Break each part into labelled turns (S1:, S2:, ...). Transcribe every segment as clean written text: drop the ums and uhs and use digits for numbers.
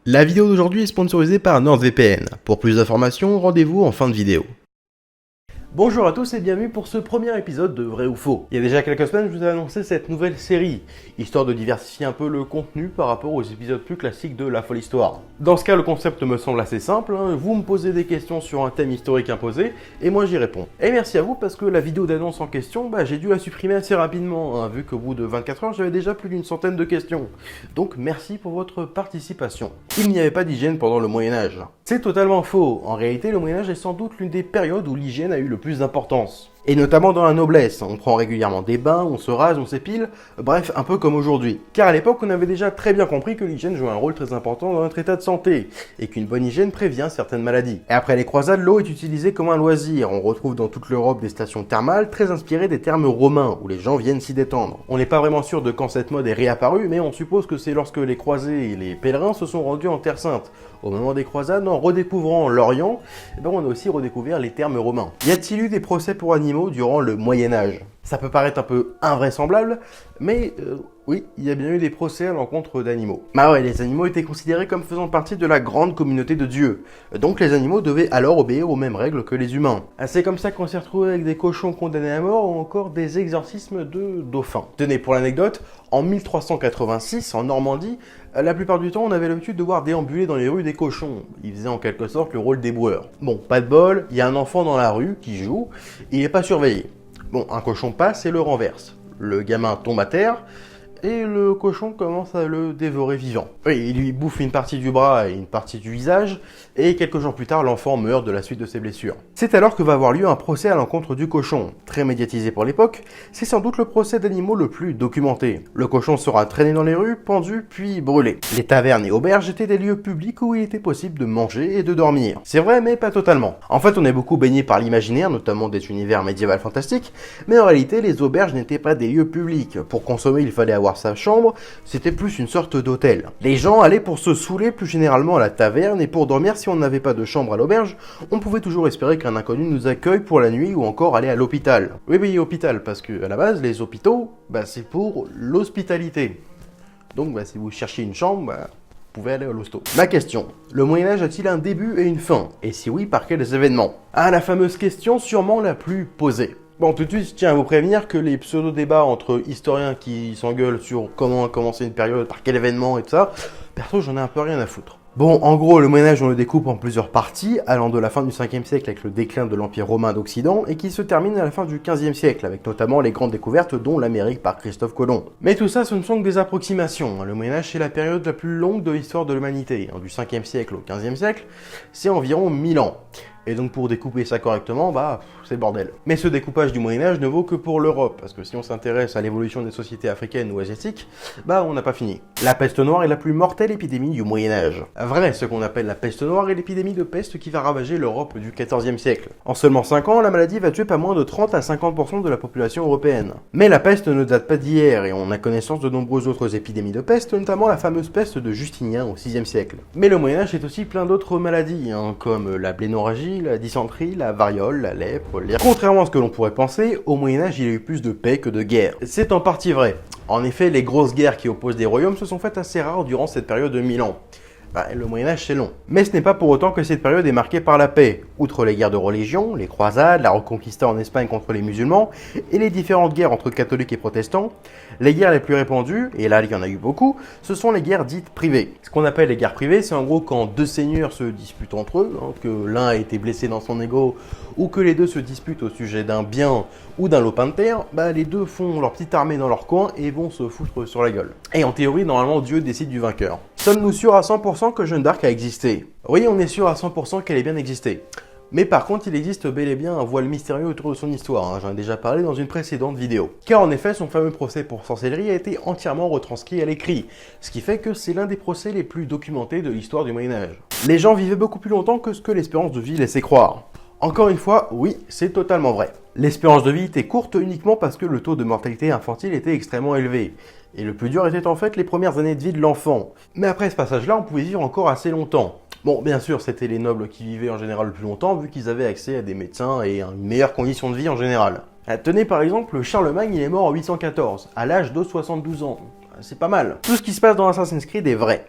S1: La vidéo d'aujourd'hui est sponsorisée par NordVPN. Pour plus d'informations, rendez-vous en fin de vidéo. Bonjour à tous et bienvenue pour ce premier épisode de Vrai ou Faux. Il y a déjà quelques semaines, je vous ai annoncé cette nouvelle série, histoire de diversifier un peu le contenu par rapport aux épisodes plus classiques de La Folle Histoire. Dans ce cas, le concept me semble assez simple, vous me posez des questions sur un thème historique imposé, et moi j'y réponds. Et merci à vous parce que la vidéo d'annonce en question, j'ai dû la supprimer assez rapidement, vu qu'au bout de 24 heures, j'avais déjà plus d'une centaine de questions. Donc merci pour votre participation. Il n'y avait pas d'hygiène pendant le Moyen-Âge. C'est totalement faux. En réalité, le Moyen-Âge est sans doute l'une des périodes où l'hygiène a eu le plus d'importance. Et notamment dans la noblesse, on prend régulièrement des bains, on se rase, on s'épile, bref, un peu comme aujourd'hui. Car à l'époque, on avait déjà très bien compris que l'hygiène jouait un rôle très important dans notre état de santé, et qu'une bonne hygiène prévient certaines maladies. Et après les croisades, l'eau est utilisée comme un loisir. On retrouve dans toute l'Europe des stations thermales très inspirées des termes romains, où les gens viennent s'y détendre. On n'est pas vraiment sûr de quand cette mode est réapparue, mais on suppose que c'est lorsque les croisés et les pèlerins se sont rendus en Terre Sainte. Au moment des croisades, en redécouvrant l'Orient, on a aussi redécouvert les termes romains. Y a-t-il eu des procès pour animaux durant le Moyen-Âge ? Ça peut paraître un peu invraisemblable, mais oui, il y a bien eu des procès à l'encontre d'animaux. Les animaux étaient considérés comme faisant partie de la grande communauté de Dieu. Donc les animaux devaient alors obéir aux mêmes règles que les humains. C'est comme ça qu'on s'est retrouvé avec des cochons condamnés à mort ou encore des exorcismes de dauphins. Tenez, pour l'anecdote, en 1386, en Normandie, la plupart du temps, on avait l'habitude de voir déambuler dans les rues des cochons. Ils faisaient en quelque sorte le rôle des boueurs. Bon, pas de bol, il y a un enfant dans la rue qui joue, il n'est pas surveillé. Bon, un cochon passe et le renverse. Le gamin tombe à terre et le cochon commence à le dévorer vivant. Oui, il lui bouffe une partie du bras et une partie du visage, et quelques jours plus tard, l'enfant meurt de la suite de ses blessures. C'est alors que va avoir lieu un procès à l'encontre du cochon. Très médiatisé pour l'époque, c'est sans doute le procès d'animaux le plus documenté. Le cochon sera traîné dans les rues, pendu, puis brûlé. Les tavernes et auberges étaient des lieux publics où il était possible de manger et de dormir. C'est vrai, mais pas totalement. En fait, on est beaucoup baigné par l'imaginaire, notamment des univers médiévaux fantastiques, mais en réalité, les auberges n'étaient pas des lieux publics. Pour consommer, il fallait avoir sa chambre, c'était plus une sorte d'hôtel. Les gens allaient pour se saouler plus généralement à la taverne, et pour dormir, si on n'avait pas de chambre à l'auberge, on pouvait toujours espérer qu'un inconnu nous accueille pour la nuit ou encore aller à l'hôpital. Oui, hôpital, parce que à la base, les hôpitaux, c'est pour l'hospitalité. Donc si vous cherchiez une chambre, vous pouvez aller à l'hosto. Ma question, le Moyen-Âge a-t-il un début et une fin? Et si oui, par quels événements? La fameuse question sûrement la plus posée. Bon, tout de suite, je tiens à vous prévenir que les pseudo-débats entre historiens qui s'engueulent sur comment a commencé une période, par quel événement et tout ça, perso, j'en ai un peu rien à foutre. Bon, en gros, le Moyen-Âge, on le découpe en plusieurs parties, allant de la fin du 5e siècle avec le déclin de l'Empire romain d'Occident, et qui se termine à la fin du 15e siècle, avec notamment les grandes découvertes, dont l'Amérique par Christophe Colomb. Mais tout ça, ce ne sont que des approximations. Le Moyen-Âge, c'est la période la plus longue de l'histoire de l'humanité. Du 5e siècle au 15e siècle, c'est environ 1000 ans. Et donc pour découper ça correctement, c'est le bordel. Mais ce découpage du Moyen-Âge ne vaut que pour l'Europe, parce que si on s'intéresse à l'évolution des sociétés africaines ou asiatiques, on n'a pas fini. La peste noire est la plus mortelle épidémie du Moyen-Âge. Vrai, ce qu'on appelle la peste noire est l'épidémie de peste qui va ravager l'Europe du 14e siècle. En seulement 5 ans, la maladie va tuer pas moins de 30 à 50% de la population européenne. Mais la peste ne date pas d'hier, et on a connaissance de nombreuses autres épidémies de peste, notamment la fameuse peste de Justinien au 6e siècle. Mais le Moyen-Âge est aussi plein d'autres maladies, comme la blénorragie, la dysenterie, la variole, la lèpre, Contrairement à ce que l'on pourrait penser, au Moyen-Âge, il y a eu plus de paix que de guerre. C'est en partie vrai. En effet, les grosses guerres qui opposent des royaumes se sont faites assez rares durant cette période de 1000 ans. Le Moyen-Âge, c'est long. Mais ce n'est pas pour autant que cette période est marquée par la paix. Outre les guerres de religion, les croisades, la Reconquista en Espagne contre les musulmans, et les différentes guerres entre catholiques et protestants, les guerres les plus répandues, et là il y en a eu beaucoup, ce sont les guerres dites privées. Ce qu'on appelle les guerres privées, c'est en gros quand deux seigneurs se disputent entre eux, que l'un a été blessé dans son ego, ou que les deux se disputent au sujet d'un bien ou d'un lopin de terre, les deux font leur petite armée dans leur coin et vont se foutre sur la gueule. Et en théorie, normalement, Dieu décide du vainqueur. Sommes-nous sûrs à 100% que Jeanne d'Arc a existé? Oui, on est sûr à 100% qu'elle ait bien existé. Mais par contre, il existe bel et bien un voile mystérieux autour de son histoire, j'en ai déjà parlé dans une précédente vidéo. Car en effet, son fameux procès pour sorcellerie a été entièrement retranscrit à l'écrit, ce qui fait que c'est l'un des procès les plus documentés de l'histoire du Moyen-Âge. Les gens vivaient beaucoup plus longtemps que ce que l'espérance de vie laissait croire. Encore une fois, oui, c'est totalement vrai. L'espérance de vie était courte uniquement parce que le taux de mortalité infantile était extrêmement élevé. Et le plus dur était en fait les premières années de vie de l'enfant. Mais après ce passage-là, on pouvait vivre encore assez longtemps. Bon, bien sûr, c'était les nobles qui vivaient en général le plus longtemps, vu qu'ils avaient accès à des médecins et à une meilleure condition de vie en général. Tenez par exemple, Charlemagne, il est mort en 814, à l'âge de 72 ans. c'est pas mal. Tout ce qui se passe dans Assassin's Creed est vrai.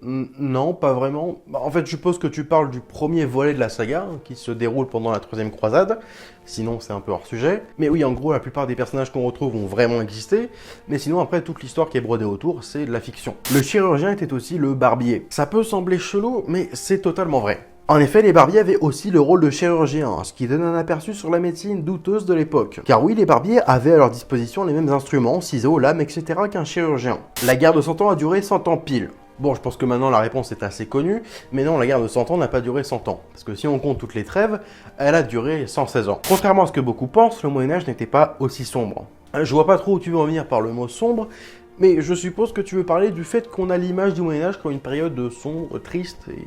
S1: Non, pas vraiment. En fait, je suppose que tu parles du premier volet de la saga, qui se déroule pendant la troisième croisade. Sinon, c'est un peu hors sujet. Mais oui, en gros, la plupart des personnages qu'on retrouve ont vraiment existé. Mais sinon, après, toute l'histoire qui est brodée autour, c'est de la fiction. Le chirurgien était aussi le barbier. Ça peut sembler chelou, mais c'est totalement vrai. En effet, les barbiers avaient aussi le rôle de chirurgien, ce qui donne un aperçu sur la médecine douteuse de l'époque. Car oui, les barbiers avaient à leur disposition les mêmes instruments, ciseaux, lames, etc. qu'un chirurgien. La guerre de 100 ans a duré 100 ans pile. Bon, je pense que maintenant la réponse est assez connue, mais non, la guerre de 100 ans n'a pas duré 100 ans. Parce que si on compte toutes les trêves, elle a duré 116 ans. Contrairement à ce que beaucoup pensent, le Moyen-Âge n'était pas aussi sombre. Je vois pas trop où tu veux en venir par le mot sombre, mais je suppose que tu veux parler du fait qu'on a l'image du Moyen-Âge comme une période sombre, triste et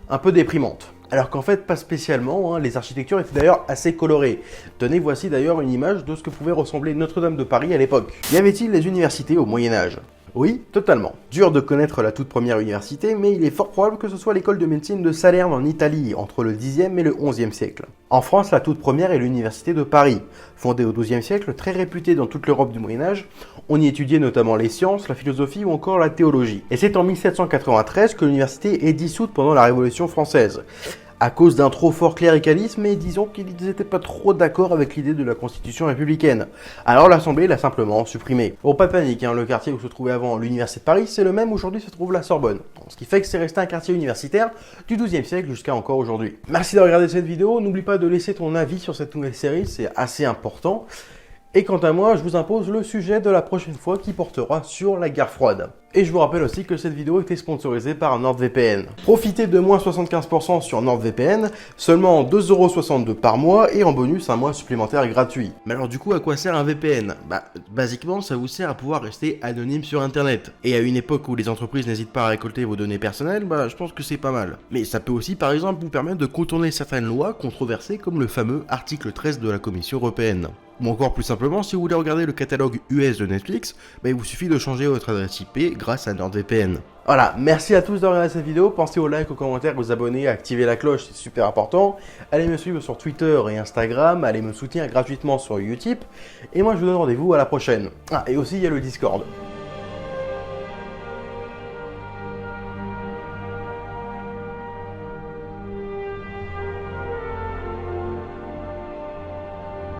S1: un peu déprimante. Alors qu'en fait, pas spécialement, les architectures étaient d'ailleurs assez colorées. Tenez, voici d'ailleurs une image de ce que pouvait ressembler Notre-Dame de Paris à l'époque. Y avait-il des universités au Moyen-Âge ? Oui, totalement. Dur de connaître la toute première université, mais il est fort probable que ce soit l'école de médecine de Salerne en Italie, entre le Xe et le XIe siècle. En France, la toute première est l'université de Paris. Fondée au XIIe siècle, très réputée dans toute l'Europe du Moyen-Âge, on y étudiait notamment les sciences, la philosophie ou encore la théologie. Et c'est en 1793 que l'université est dissoute pendant la Révolution française. À cause d'un trop fort cléricalisme, et disons qu'ils n'étaient pas trop d'accord avec l'idée de la constitution républicaine. Alors l'Assemblée l'a simplement supprimée. Bon, pas de panique, le quartier où se trouvait avant l'université de Paris, c'est le même où aujourd'hui se trouve la Sorbonne. Ce qui fait que c'est resté un quartier universitaire du XIIe siècle jusqu'à encore aujourd'hui. Merci de regarder cette vidéo, n'oublie pas de laisser ton avis sur cette nouvelle série, c'est assez important. Et quant à moi, je vous impose le sujet de la prochaine fois qui portera sur la guerre froide. Et je vous rappelle aussi que cette vidéo était sponsorisée par NordVPN. Profitez de moins 75% sur NordVPN, seulement 2,62€ par mois et en bonus un mois supplémentaire gratuit. Mais alors du coup, à quoi sert un VPN ? Basiquement, ça vous sert à pouvoir rester anonyme sur Internet. Et à une époque où les entreprises n'hésitent pas à récolter vos données personnelles, je pense que c'est pas mal. Mais ça peut aussi par exemple vous permettre de contourner certaines lois controversées comme le fameux article 13 de la Commission européenne. Ou encore plus simplement, si vous voulez regarder le catalogue US de Netflix, il vous suffit de changer votre adresse IP grâce à NordVPN. Voilà, merci à tous d'avoir regardé cette vidéo, pensez au like, aux commentaires, aux abonnés, à activer la cloche, c'est super important. Allez me suivre sur Twitter et Instagram, allez me soutenir gratuitement sur Utip, et moi je vous donne rendez-vous à la prochaine. Ah, et aussi il y a le Discord.